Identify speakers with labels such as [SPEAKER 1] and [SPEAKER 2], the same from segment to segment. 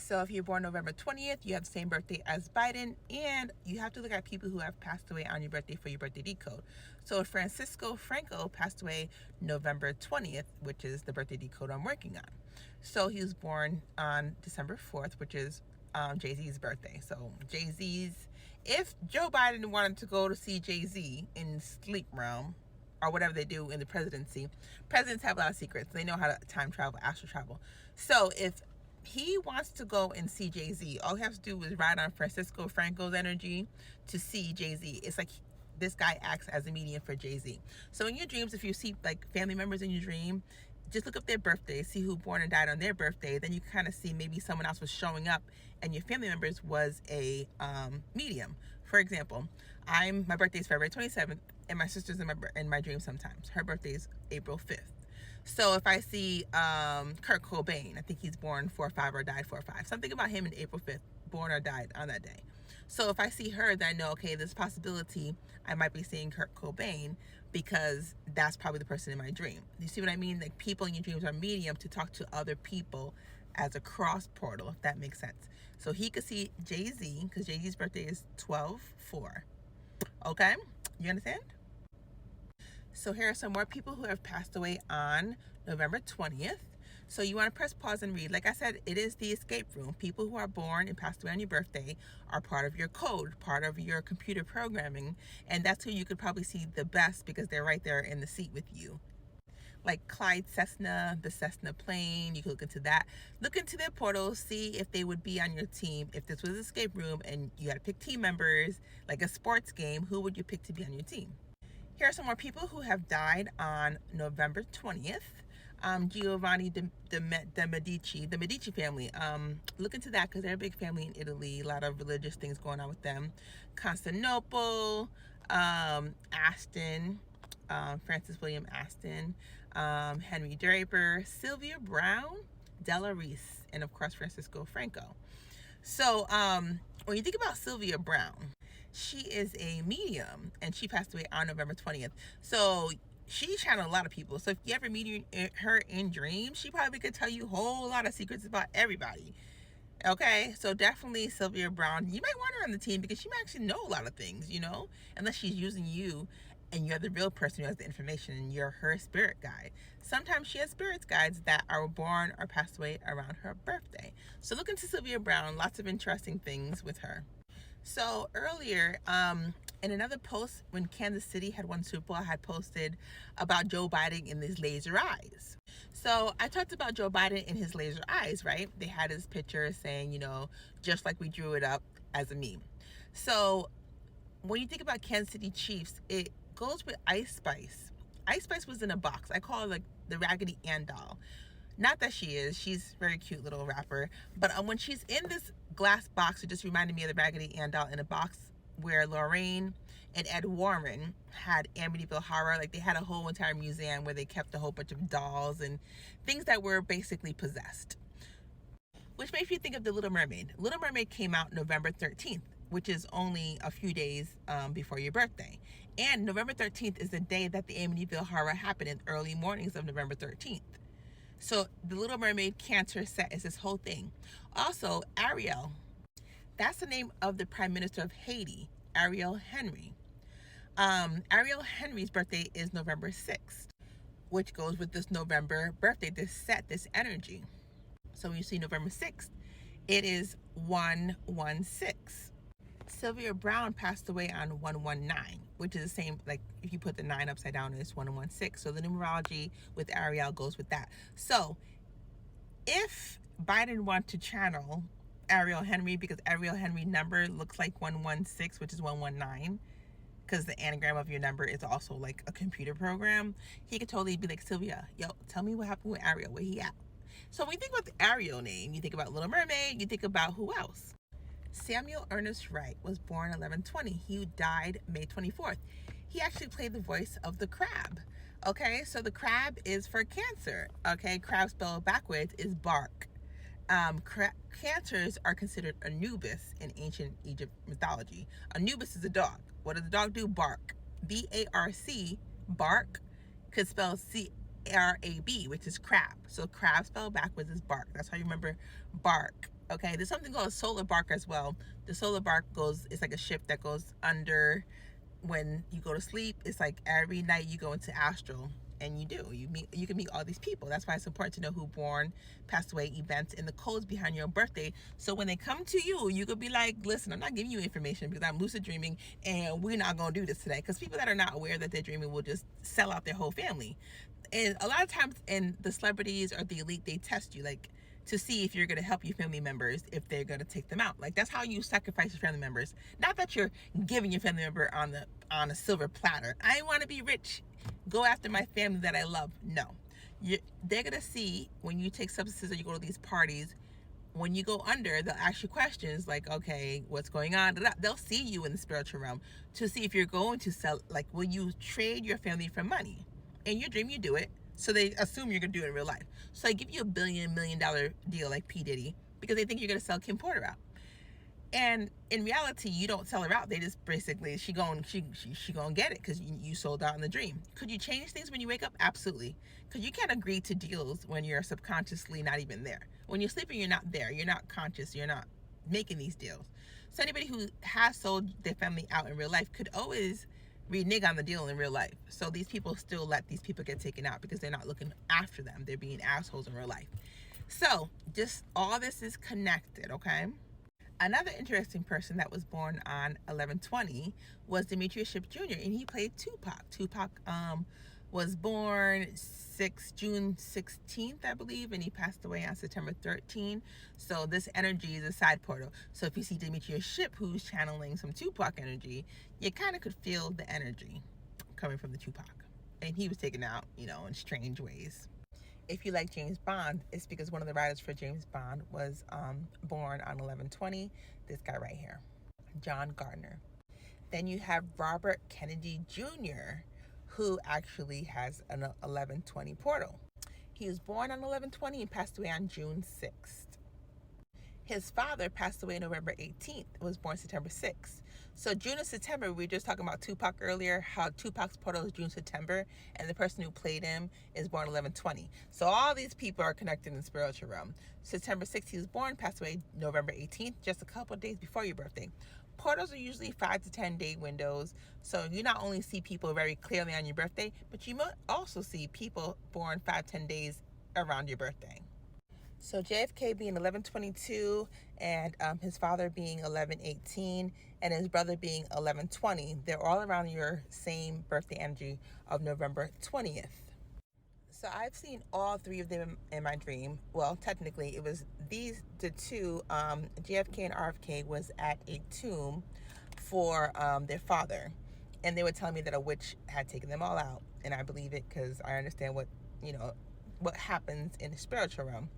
[SPEAKER 1] So if you're born November 20th, you have the same birthday as Biden, and you have to look at people who have passed away on your birthday for your birthday decode. So Francisco Franco passed away November 20th, which is the birthday decode I'm working on. So he was born on December 4th, which is Jay-Z's birthday. So Jay-Z's, if Joe Biden wanted to go to see Jay-Z in sleep realm, or whatever they do in the presidency, presidents have a lot of secrets. They know how to time travel, astral travel. So if he wants to go and see Jay-Z, all he has to do is ride on Francisco Franco's energy to see Jay-Z. It's like this guy acts as a medium for Jay-Z. So in your dreams, if you see like family members in your dream, just look up their birthdays, see who born and died on their birthday. Then you kind of see maybe someone else was showing up and your family members was a medium. For example, my birthday is February 27th and my sister's in my dream sometimes. Her birthday is April 5th. So if I see Kurt Cobain, I think he's born 4/5 or died 4/5. Something about him in April 5th, born or died on that day. So if I see her, then I know, okay, there's a possibility I might be seeing Kurt Cobain because that's probably the person in my dream. You see what I mean? Like people in your dreams are medium to talk to other people as a cross portal, if that makes sense. So he could see Jay-Z because Jay-Z's birthday is 12/4. Okay? You understand? So here are some more people who have passed away on November 20th. So you want to press pause and read. Like I said, it is the escape room. People who are born and passed away on your birthday are part of your code, part of your computer programming. And that's who you could probably see the best because they're right there in the seat with you. Like Clyde Cessna, the Cessna plane, you can look into that. Look into their portals, see if they would be on your team. If this was an escape room and you had to pick team members, like a sports game, who would you pick to be on your team? Here are some more people who have died on November 20th. Giovanni de Medici, the Medici family. Look into that because they're a big family in Italy. A lot of religious things going on with them. Constantinople, Aston, Francis William Aston, Henry Draper, Sylvia Brown, Della Reese, and of course Francisco Franco. So when you think about Sylvia Brown, she is a medium and she passed away on November 20th. So she channeled a lot of people. So if you ever meet her in dreams, she probably could tell you a whole lot of secrets about everybody. Okay, so definitely Sylvia Brown. You might want her on the team because she might actually know a lot of things, you know, unless she's using you and you're the real person who has the information and you're her spirit guide. Sometimes she has spirit guides that are born or passed away around her birthday. So look into Sylvia Brown, lots of interesting things with her. So earlier, in another post, when Kansas City had won Super Bowl, I had posted about Joe Biden in his laser eyes. So I talked about Joe Biden in his laser eyes, right? They had his picture saying, you know, just like we drew it up as a meme. So when you think about Kansas City Chiefs, it goes with Ice Spice. Ice Spice was in a box. I call her like the Raggedy Ann doll. Not that she's a very cute little rapper, but when she's in this glass box, it just reminded me of the Raggedy Ann doll in a box where Lorraine and Ed Warren had Amityville Horror. Like they had a whole entire museum where they kept a whole bunch of dolls and things that were basically possessed. Which makes me think of The Little Mermaid. Little Mermaid came out November 13th, which is only a few days before your birthday. And November 13th is the day that the Amityville Horror happened in early mornings of November 13th. So the Little Mermaid Cancer set is this whole thing. Also, Ariel, that's the name of the Prime Minister of Haiti, Ariel Henry. Ariel Henry's birthday is November 6th, which goes with this November birthday, this set, this energy. So when you see November 6th, it is 116. Sylvia Brown passed away on 119, which is the same, like if you put the 9 upside down, it's 116. So the numerology with Ariel goes with that. So if Biden wanted to channel Ariel Henry, because Ariel Henry number looks like 116, which is 119, because the anagram of your number is also like a computer program, he could totally be like, Sylvia, yo, tell me what happened with Ariel, where he at? So when you think about the Ariel name, you think about Little Mermaid, you think about who else? Samuel Ernest Wright was born 11/20. He died May 24th. He actually played the voice of the crab. Okay, so the crab is for cancer. Okay, crab spelled backwards is bark. Cancers are considered Anubis in ancient Egypt mythology. Anubis is a dog. What does the dog do? Bark. B-A-R-C, bark, could spell C-R-A-B, which is crab. So crab spelled backwards is bark. That's how you remember bark. Okay, there's something called solar bark as well. The solar bark goes, it's like a ship that goes under when you go to sleep. It's like every night you go into astral, and you can meet all these people. That's why it's important to know who born, passed away, events, and the codes behind your birthday. So when they come to you, you could be like, listen, I'm not giving you information because I'm lucid dreaming, and we're not going to do this today. Because people that are not aware that they're dreaming will just sell out their whole family. And a lot of times, in the celebrities or the elite, they test you, like, to see if you're going to help your family members, if they're going to take them out. Like, that's how you sacrifice your family members. Not that you're giving your family member on a silver platter. I want to be rich, go after my family that I love. No, they're going to see when you take substances or you go to these parties, when you go under, they'll ask you questions like, okay, what's going on? They'll see you in the spiritual realm to see if you're going to sell, like, will you trade your family for money? In your dream, you do it. So they assume you're going to do it in real life. So they give you $1 million deal like P. Diddy because they think you're going to sell Kim Porter out. And in reality, you don't sell her out. They just basically, she gonna get it because you sold out in the dream. Could you change things when you wake up? Absolutely. Because you can't agree to deals when you're subconsciously not even there. When you're sleeping, you're not there. You're not conscious. You're not making these deals. So anybody who has sold their family out in real life could always renege on the deal in real life. So these people still let these people get taken out because they're not looking after them. They're being assholes in real life. So just all this is connected, okay? Another interesting person that was born on 11/20 was Demetrius Shipp Jr. and he played Tupac. Tupac was born June 16th, I believe, and he passed away on September 13th. So this energy is a side portal. So if you see Demetrius Shipp, who's channeling some Tupac energy, you kind of could feel the energy coming from the Tupac. And he was taken out, in strange ways. If you like James Bond, it's because one of the writers for James Bond was born on 11/20. This guy right here, John Gardner. Then you have Robert Kennedy Jr., who actually has an 11/20 portal. He was born on 11/20 and passed away on June 6th. His father passed away November 18th, was born September 6th. So June and September, we were just talking about Tupac earlier, how Tupac's portal is June, September, and the person who played him is born 11/20. So all these people are connected in the spiritual realm. September 6th, he was born, passed away November 18th, just a couple of days before your birthday. Portals are usually 5 to 10 day windows. So you not only see people very clearly on your birthday, but you might also see people born 5-10 days around your birthday. So JFK being 11/22 and his father being 11/18 and his brother being 11/20, they're all around your same birthday energy of November 20th. So I've seen all three of them in my dream. Well, technically it was the two, JFK and RFK was at a tomb for their father. And they were telling me that a witch had taken them all out. And I believe it because I understand what happens in the spiritual realm.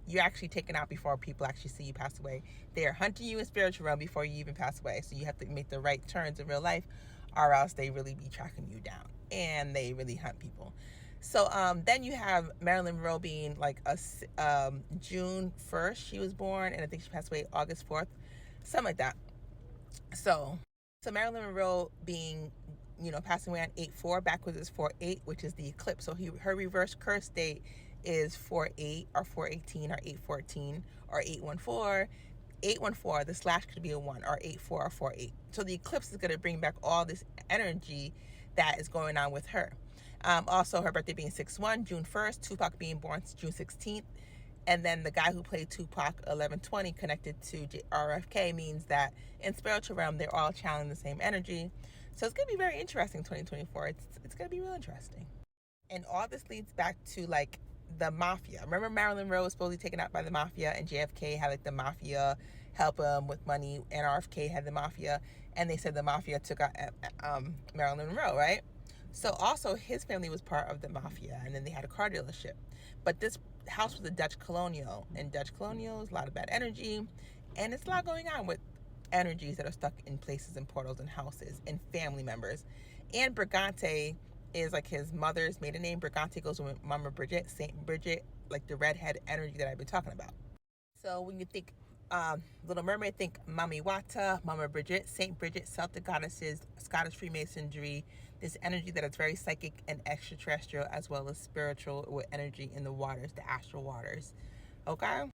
[SPEAKER 1] You're actually taken out before people actually see you pass away. They're hunting you in spiritual realm before you even pass away. So you have to make the right turns in real life, or else they really be tracking you down. And they really hunt people. So then you have Marilyn Monroe being like June 1st she was born, and I think she passed away August 4th, something like that. So Marilyn Monroe being, passing away on 8/4, backwards is 4/8, which is the eclipse. So her reverse curse date is 4/8 or 4/18 or 8/14 or 8/14. 8/14, the slash could be a 1, or 8/4 or 4/8. So the eclipse is going to bring back all this energy that is going on with her. Also, her birthday being 6/1, June 1st, Tupac being born June 16th. And then the guy who played Tupac 11/20 connected to RFK means that in spiritual realm, they're all channeling the same energy. So it's going to be very interesting 2024. It's going to be real interesting. And all this leads back to like the mafia. Remember Marilyn Monroe was supposedly taken out by the mafia, and JFK had like the mafia help him with money, and RFK had the mafia, and they said the mafia took out Marilyn Monroe, right? So also his family was part of the mafia, and then they had a car dealership. But this house was a Dutch colonial, and Dutch colonial is a lot of bad energy, and it's a lot going on with energies that are stuck in places and portals and houses and family members. And Brigante is like his mother's maiden name. Brigante goes with Mama Bridget, Saint Bridget, like the redhead energy that I've been talking about. So when you think Little Mermaid, think Mami Wata, Mama Bridget, Saint Bridget, Celtic goddesses, Scottish Freemasonry, this energy that is very psychic and extraterrestrial, as well as spiritual with energy in the waters, the astral waters. Okay?